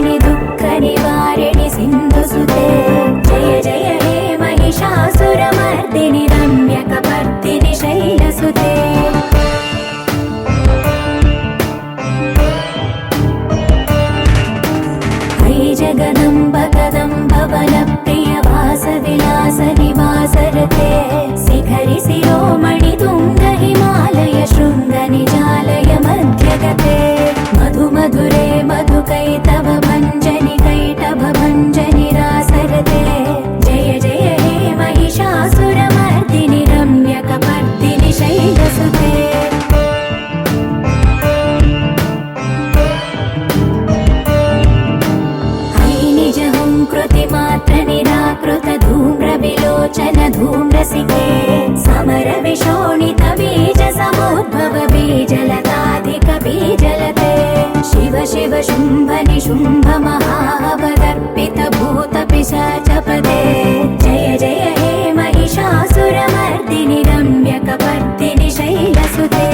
नाशिनि दुःख निवारिणि सिन्धुसुते जय जय हे महिषासुरमर्दिनि रम्यकपर्दिनि शैलसुते जगदम्ब कदम्ब वनप्रिय वासविलास निवासरते शिखरि शिरोमणि तुङ्ग हिमालय शृङ्ग निजालय मध्यगते मधु मधुरे मधुकैतव भञ्जनि कैटभ भञ्जनि रासरते जय जय हे महिषासुरमर्दिनि रम्यकपर्दिनि शैलसुते कृतिमात्र निराकृत धूम्र विलोचन धूम्रसिके समर विशोणित बीज समुद्भव बीजलताधिक बीजलते शिव शिव शुम्भ निशुम्भ महावदर्पित भूत पिशाचपदे जय जय हे महिषासुरमर्दिनि रम्यकपर्दिनि शैलसुते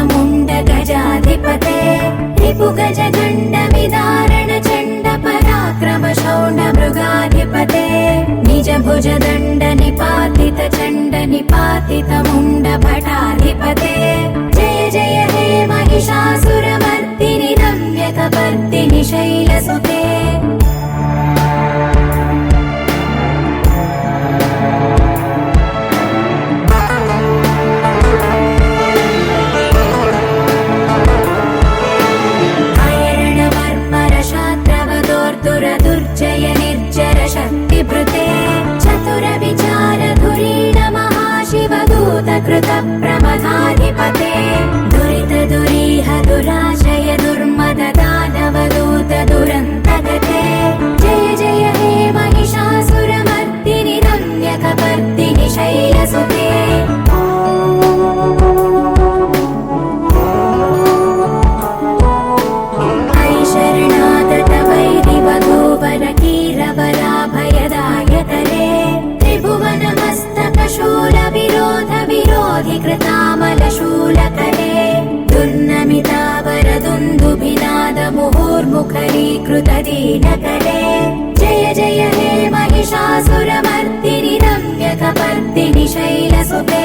मुण्ड गजाधिपते रिपु गज गण्ड विदारण चण्ड पराक्रम शौण्ड मृगाधिपते निज भुज दण्ड निपातित चण्ड निपातित मुण्ड भटाधिपते जय जय हे महिषासुरमर्दिनि रम्यकपर्दिनि शैलसुते दुर्जय निर्जर शक्तिभृते चतुर विचार धुरीण महाशिवदूत कृत प्रमथाधिपते दुरित दुरीह दुराशय दुर्मद दानवदूत दुरन्तगते जय जय हे महिषासुरमर्दिनि रम्यकपर्दिनि शैलसुते कीरवराभयदायकरे त्रिभुवनमस्तकशूल विरोध विरोधि कृतामलशूलकरे दुर्नमितावरदुन्दुभिनाद मुहुर्मुखरीकृत दीनकरे जय जय हे महिषासुरमर्दिनि रम्यकपर्दिनि शैलसुते